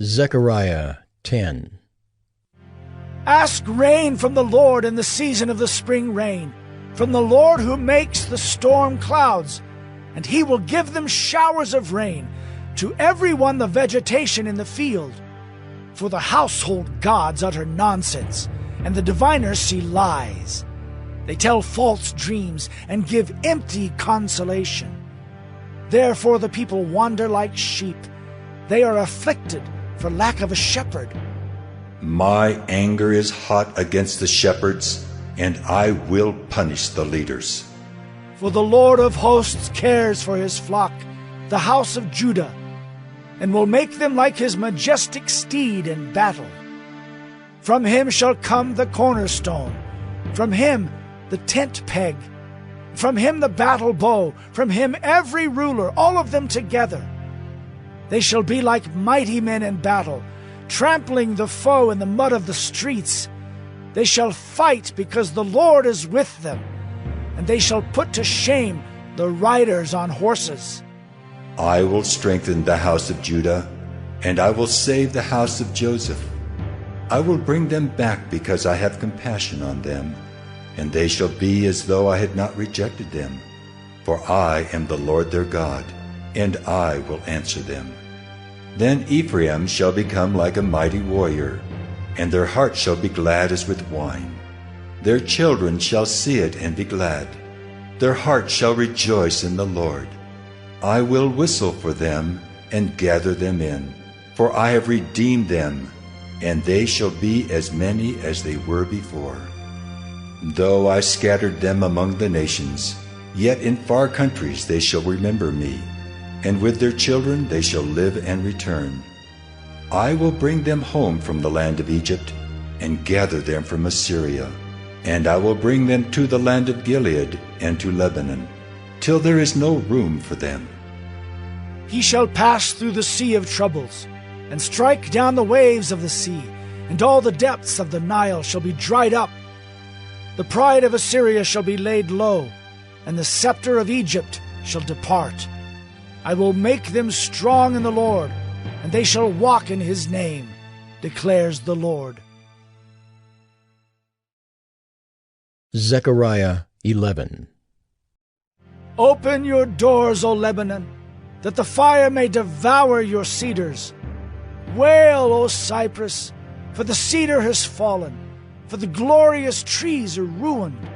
Zechariah 10. Ask rain from the Lord in the season of the spring rain, from the Lord who makes the storm clouds, and he will give them showers of rain, to everyone the vegetation in the field. For the household gods utter nonsense, and the diviners see lies. They tell false dreams and give empty consolation. Therefore the people wander like sheep. They are afflicted for lack of a shepherd. My anger is hot against the shepherds, and I will punish the leaders. For the Lord of hosts cares for his flock, the house of Judah, and will make them like his majestic steed in battle. From him shall come the cornerstone, from him the tent peg, from him the battle bow, from him every ruler, all of them together. They shall be like mighty men in battle, trampling the foe in the mud of the streets. They shall fight because the Lord is with them, and they shall put to shame the riders on horses. I will strengthen the house of Judah, and I will save the house of Joseph. I will bring them back because I have compassion on them, and they shall be as though I had not rejected them. For I am the Lord their God, and I will answer them. Then Ephraim shall become like a mighty warrior, and their heart shall be glad as with wine. Their children shall see it and be glad. Their heart shall rejoice in the Lord. I will whistle for them and gather them in, for I have redeemed them, and they shall be as many as they were before. Though I scattered them among the nations, yet in far countries they shall remember me, and with their children they shall live and return. I will bring them home from the land of Egypt, and gather them from Assyria, and I will bring them to the land of Gilead and to Lebanon, till there is no room for them. He shall pass through the sea of troubles, and strike down the waves of the sea, and all the depths of the Nile shall be dried up. The pride of Assyria shall be laid low, and the scepter of Egypt shall depart. I will make them strong in the Lord, and they shall walk in his name, declares the Lord. Zechariah 11. Open your doors, O Lebanon, that the fire may devour your cedars. Wail, O cypress, for the cedar has fallen, for the glorious trees are ruined.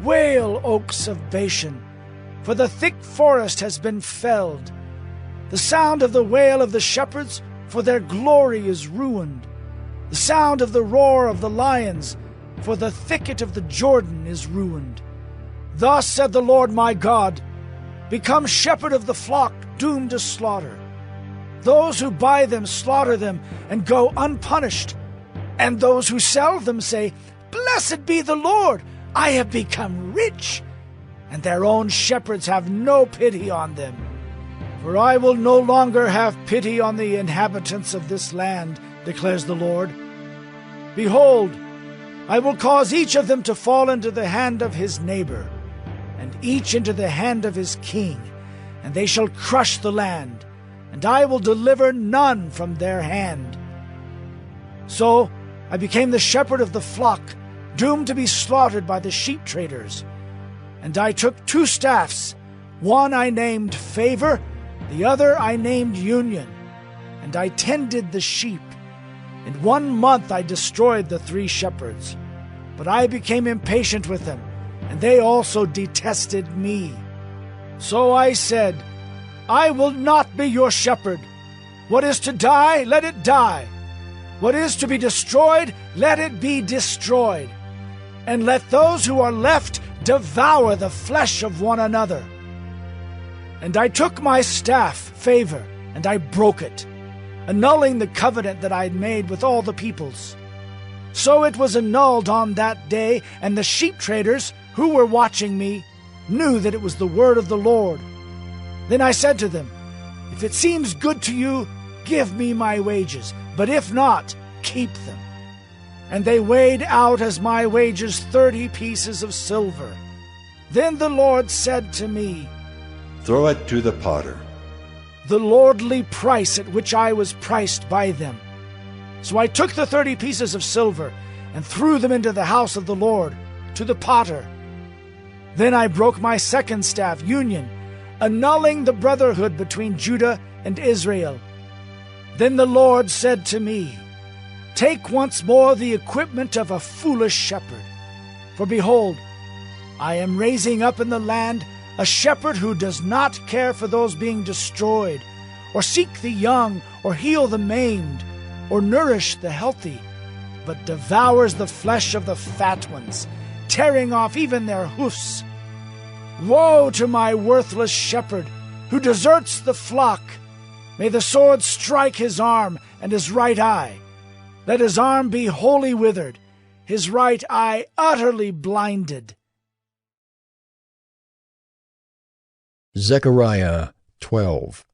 Wail, oaks of Bashan, for the thick forest has been felled. The sound of the wail of the shepherds, for their glory is ruined. The sound of the roar of the lions, for the thicket of the Jordan is ruined. Thus said the Lord my God, become shepherd of the flock, doomed to slaughter. Those who buy them slaughter them and go unpunished. And those who sell them say, Blessed be the Lord, I have become rich. And their own shepherds have no pity on them. For I will no longer have pity on the inhabitants of this land, declares the Lord. Behold, I will cause each of them to fall into the hand of his neighbor, and each into the hand of his king, and they shall crush the land, and I will deliver none from their hand. So I became the shepherd of the flock, doomed to be slaughtered by the sheep traders. And I took 2 staffs, one I named Favor, the other I named Union, and I tended the sheep. In 1 month I destroyed the 3 shepherds. But I became impatient with them, and they also detested me. So I said, I will not be your shepherd. What is to die, let it die. What is to be destroyed, let it be destroyed. And let those who are left devour the flesh of one another. And I took my staff, Favor, and I broke it, annulling the covenant that I had made with all the peoples. So it was annulled on that day, and the sheep traders, who were watching me, knew that it was the word of the Lord. Then I said to them, If it seems good to you, give me my wages, but if not, keep them. And they weighed out as my wages 30 pieces of silver. Then the Lord said to me, Throw it to the potter. the lordly price at which I was priced by them. So I took the 30 pieces of silver and threw them into the house of the Lord, to the potter. Then I broke my second staff, union, annulling the brotherhood between Judah and Israel. Then the Lord said to me, Take once more the equipment of a foolish shepherd. For behold, I am raising up in the land a shepherd who does not care for those being destroyed, or seek the young, or heal the maimed, or nourish the healthy, but devours the flesh of the fat ones, tearing off even their hoofs. Woe to my worthless shepherd, who deserts the flock! May the sword strike his arm and his right eye. Let his arm be wholly withered, his right eye utterly blinded. Zechariah 12.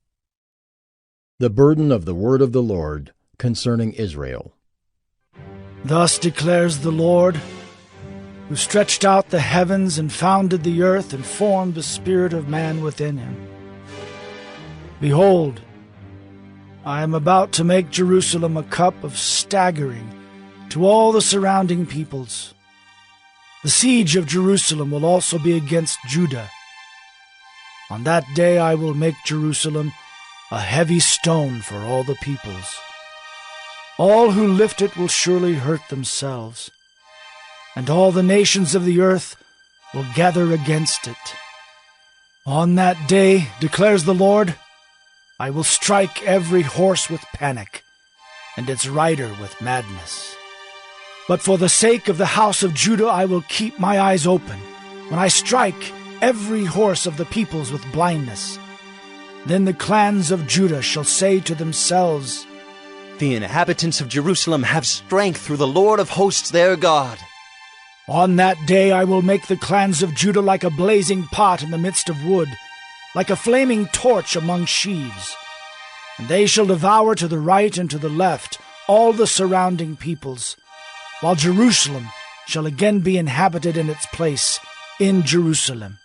The burden of the word of the Lord concerning Israel. Thus declares the Lord, who stretched out the heavens and founded the earth and formed the spirit of man within him. Behold, I am about to make Jerusalem a cup of staggering to all the surrounding peoples. The siege of Jerusalem will also be against Judah. On that day I will make Jerusalem a heavy stone for all the peoples. All who lift it will surely hurt themselves, and all the nations of the earth will gather against it. On that day, declares the Lord, I will strike every horse with panic, and its rider with madness. But for the sake of the house of Judah I will keep my eyes open, when I strike every horse of the peoples with blindness. Then the clans of Judah shall say to themselves, The inhabitants of Jerusalem have strength through the Lord of hosts their God. On that day I will make the clans of Judah like a blazing pot in the midst of wood, like a flaming torch among sheaves. And they shall devour to the right and to the left all the surrounding peoples, while Jerusalem shall again be inhabited in its place in Jerusalem.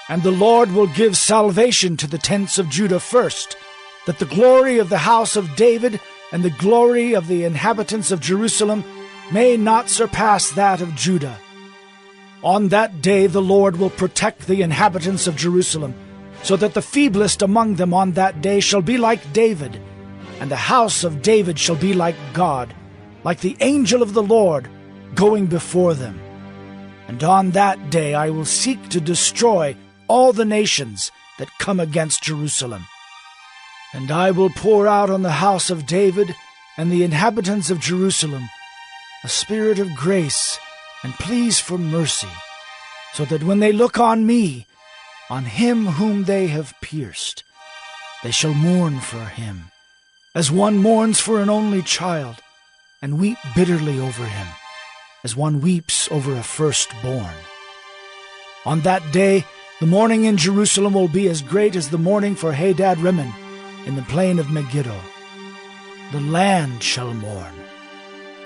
And the Lord will give salvation to the tents of Judah first, that the glory of the house of David and the glory of the inhabitants of Jerusalem may not surpass that of Judah. On that day the Lord will protect the inhabitants of Jerusalem, so that the feeblest among them on that day shall be like David, and the house of David shall be like God, like the angel of the Lord, going before them. And on that day I will seek to destroy all the nations that come against Jerusalem. And I will pour out on the house of David and the inhabitants of Jerusalem a spirit of grace and pleas for mercy, so that when they look on me, on him whom they have pierced, they shall mourn for him, as one mourns for an only child, and weep bitterly over him, as one weeps over a firstborn. On that day the mourning in Jerusalem will be as great as the mourning for Hadad Rimmon in the plain of Megiddo. The land shall mourn,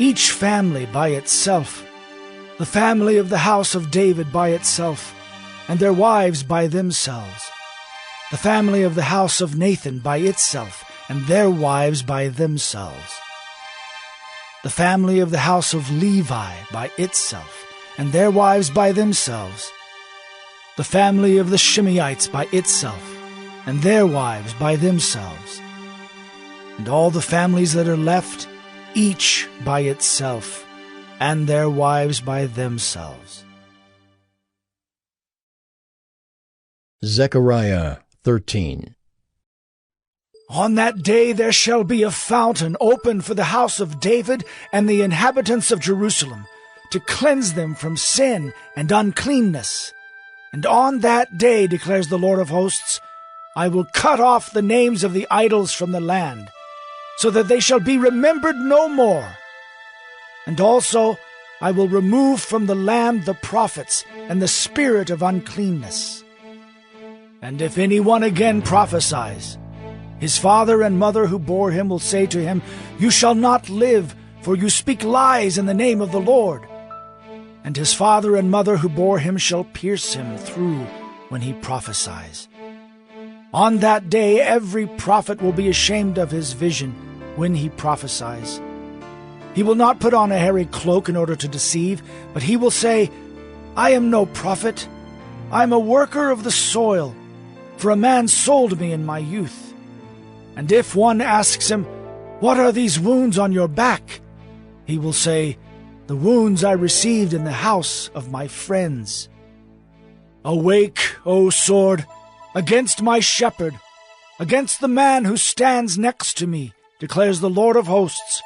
each family by itself, the family of the house of David by itself, and their wives by themselves, the family of the house of Nathan by itself, and their wives by themselves, the family of the house of Levi by itself, and their wives by themselves, the family of the Shimeites by itself, and their wives by themselves, and all the families that are left, each by itself, and their wives by themselves. Zechariah 13. On that day there shall be a fountain opened for the house of David and the inhabitants of Jerusalem, to cleanse them from sin and uncleanness. And on that day, declares the Lord of hosts, I will cut off the names of the idols from the land, so that they shall be remembered no more. And also I will remove from the land the prophets and the spirit of uncleanness. And if anyone again prophesies, his father and mother who bore him will say to him, You shall not live, for you speak lies in the name of the Lord. And his father and mother who bore him shall pierce him through when he prophesies. On that day every prophet will be ashamed of his vision when he prophesies. He will not put on a hairy cloak in order to deceive, but he will say, I am no prophet. I am a worker of the soil, for a man sold me in my youth. And if one asks him, What are these wounds on your back? He will say, The wounds I received in the house of my friends. Awake, O sword, against my shepherd, against the man who stands next to me, declares the Lord of hosts.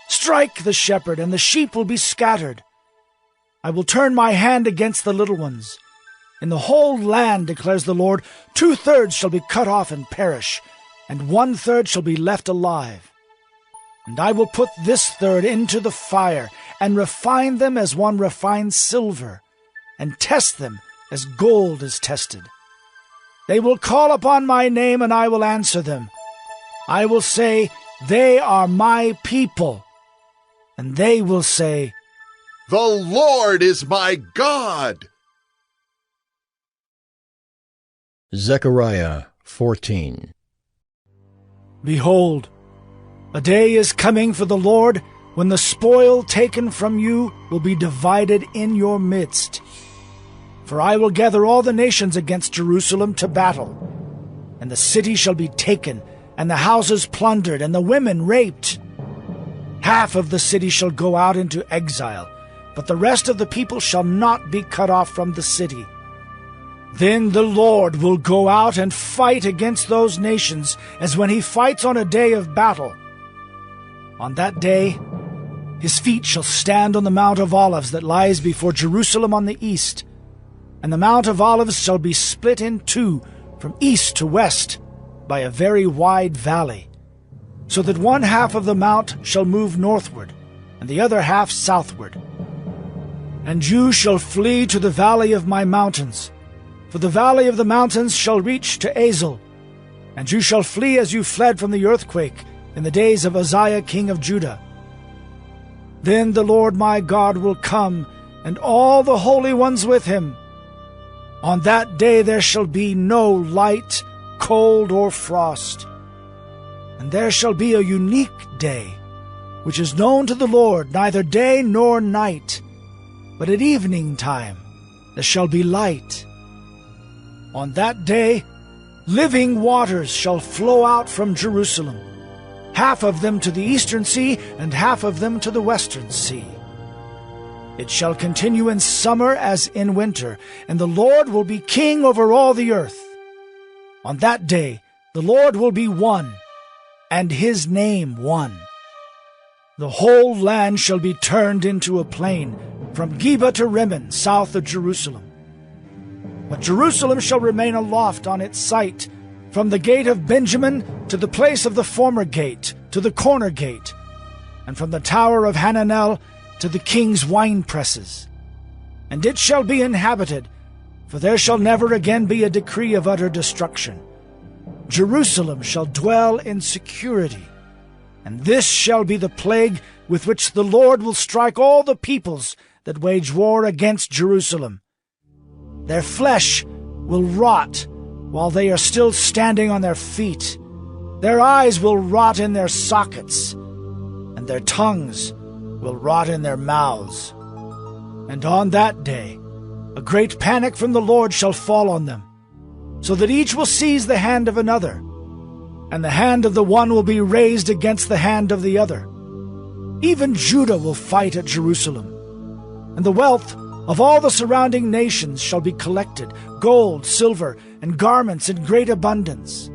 Strike the shepherd, and the sheep will be scattered. I will turn my hand against the little ones. In the whole land, declares the Lord, 2/3 shall be cut off and perish, and 1/3 shall be left alive. And I will put this third into the fire, and refine them as one refines silver, and test them as gold is tested. They will call upon my name, and I will answer them. I will say, They are my people. And they will say, The Lord is my God. Zechariah 14. Behold, a day is coming for the Lord when the spoil taken from you will be divided in your midst. For I will gather all the nations against Jerusalem to battle, and the city shall be taken, and the houses plundered, and the women raped. Half of the city shall go out into exile, but the rest of the people shall not be cut off from the city. Then the Lord will go out and fight against those nations, as when he fights on a day of battle. On that day, his feet shall stand on the Mount of Olives that lies before Jerusalem on the east, and the Mount of Olives shall be split in two from east to west by a very wide valley, so that one half of the mount shall move northward, and the other half southward. And you shall flee to the valley of my mountains, for the valley of the mountains shall reach to Azel, and you shall flee as you fled from the earthquake in the days of Uzziah king of Judah. Then the Lord my God will come, and all the holy ones with him. On that day there shall be no light, cold, or frost. And there shall be a unique day, which is known to the Lord, neither day nor night, but at evening time there shall be light. On that day living waters shall flow out from Jerusalem, half of them to the eastern sea, and half of them to the western sea. It shall continue in summer as in winter, and the Lord will be king over all the earth. On that day the Lord will be one, and his name one. The whole land shall be turned into a plain, from Geba to Rimmon, south of Jerusalem. But Jerusalem shall remain aloft on its site, from the gate of Benjamin to the place of the former gate, to the corner gate, and from the tower of Hananel to the king's winepresses. And it shall be inhabited, for there shall never again be a decree of utter destruction. Jerusalem shall dwell in security, and this shall be the plague with which the Lord will strike all the peoples that wage war against Jerusalem. Their flesh will rot while they are still standing on their feet. Their eyes will rot in their sockets, and their tongues will rot in their mouths. And on that day a great panic from the Lord shall fall on them, so that each will seize the hand of another, and the hand of the one will be raised against the hand of the other. Even Judah will fight at Jerusalem, and the wealth of all the surrounding nations shall be collected, gold, silver, and garments in great abundance.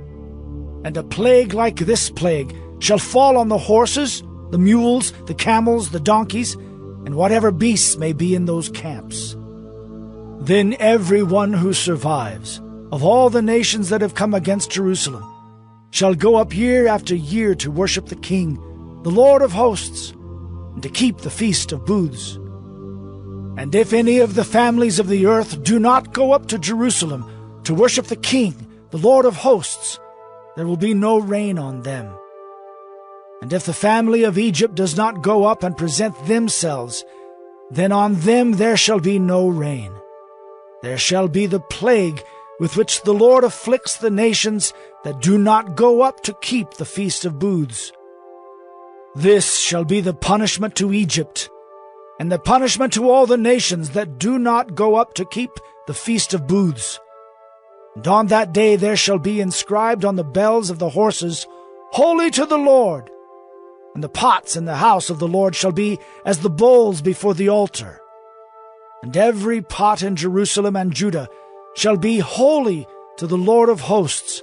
And a plague like this plague shall fall on the horses, the mules, the camels, the donkeys, and whatever beasts may be in those camps. Then everyone who survives, of all the nations that have come against Jerusalem, shall go up year after year to worship the King, the Lord of hosts, and to keep the Feast of Booths. And if any of the families of the earth do not go up to Jerusalem to worship the King, the Lord of hosts, there will be no rain on them. And if the family of Egypt does not go up and present themselves, then on them there shall be no rain. There shall be the plague with which the Lord afflicts the nations that do not go up to keep the Feast of Booths. This shall be the punishment to Egypt, and the punishment to all the nations that do not go up to keep the Feast of Booths. And on that day there shall be inscribed on the bells of the horses, Holy to the Lord. And the pots in the house of the Lord shall be as the bowls before the altar. And every pot in Jerusalem and Judah shall be holy to the Lord of hosts,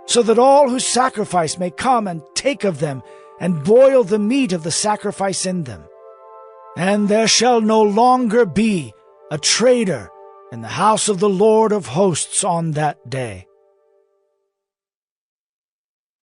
so that all who sacrifice may come and take of them, and boil the meat of the sacrifice in them. And there shall no longer be a traitor in the house of the Lord of hosts on that day.